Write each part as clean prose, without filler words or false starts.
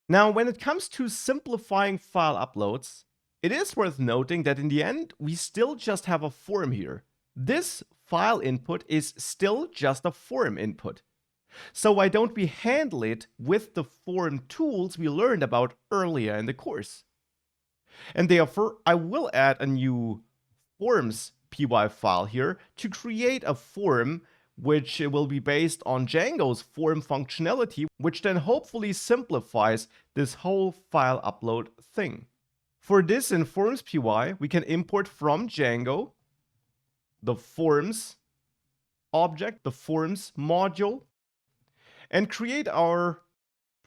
Now, when it comes to simplifying file uploads, it is worth noting that in the end, we still just have a form here. This file input is still just a form input. So why don't we handle it with the form tools we learned about earlier in the course? And therefore, I will add a new forms py file here to create a form which will be based on Django's form functionality, which then hopefully simplifies this whole file upload thing. For this in forms py, we can import from Django the forms object, the forms module, and create our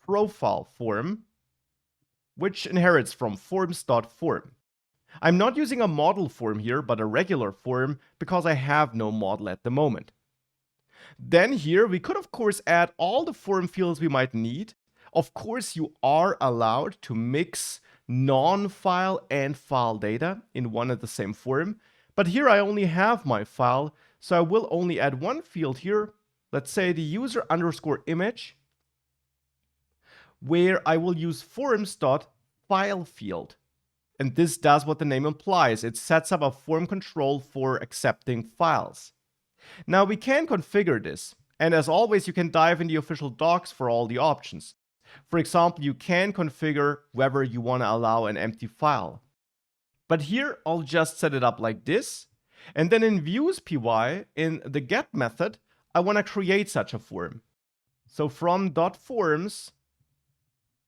profile form, which inherits from forms.form. I'm not using a model form here, but a regular form because I have no model at the moment. Then here we could of course add all the form fields we might need. Of course, you are allowed to mix non-file and file data in one and the same form, but here I only have my file, so I will only add one field here. Let's say the user underscore image, where I will use forms.filefield. And this does what the name implies. It sets up a form control for accepting files. Now we can configure this. And as always, you can dive in the official docs for all the options. For example, you can configure whether you want to allow an empty file. But here, I'll just set it up like this. And then in views py, in the get method, I want to create such a form. So from .forms,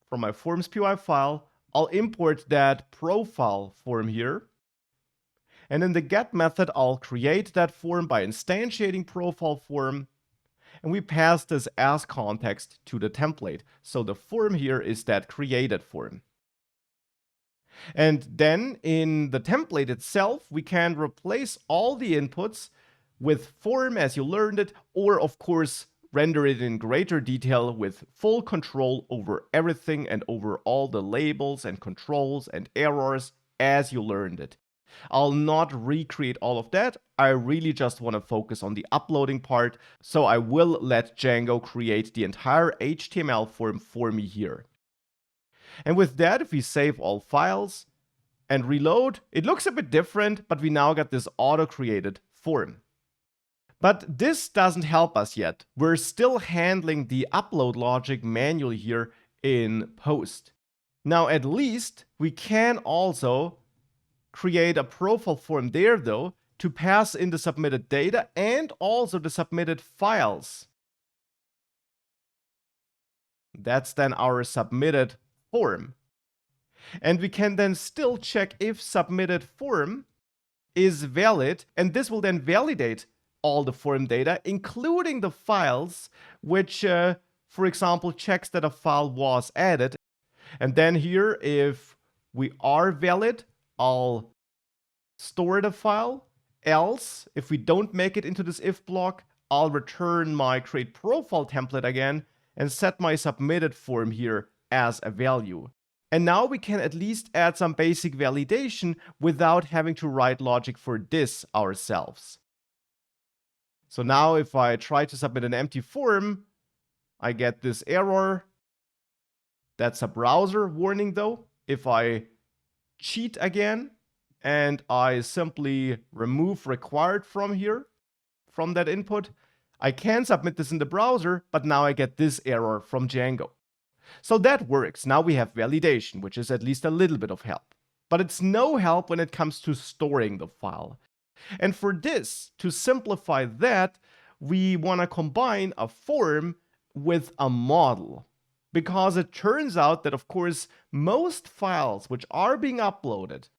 from my forms py file, I'll import that profile form here. And in the get method, I'll create that form by instantiating profile form. And we pass this as context to the template. So the form here is that created form. And then in the template itself, we can replace all the inputs with form as you learned it, or of course, render it in greater detail with full control over everything and over all the labels and controls and errors as you learned it. I'll not recreate all of that. I really just want to focus on the uploading part, so I will let Django create the entire HTML form for me here. And with that, if we save all files and reload, it looks a bit different, but we now got this auto-created form. But this doesn't help us yet. We're still handling the upload logic manually here in post. Now, at least we can also create a profile form there, though, to pass in the submitted data and also the submitted files. That's then our submitted form. And we can then still check if submitted form is valid, and this will then validate all the form data, including the files, which, for example, checks that a file was added. And then here, if we are valid, I'll store the file. Else, if we don't make it into this if block, I'll return my create profile template again and set my submitted form here as a value. And now we can at least add some basic validation without having to write logic for this ourselves. So now if I try to submit an empty form, I get this error. That's a browser warning though. If I cheat again and I simply remove required from here, from that input, I can submit this in the browser, but now I get this error from Django. So that works. Now we have validation, which is at least a little bit of help. But it's no help when it comes to storing the file. And for this, to simplify that, we want to combine a form with a model. Because it turns out that, of course, most files which are being uploaded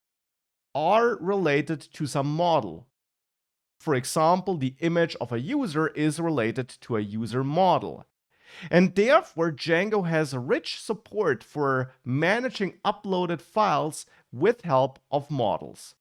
are related to some model. For example, the image of a user is related to a user model. And therefore, Django has rich support for managing uploaded files with help of models.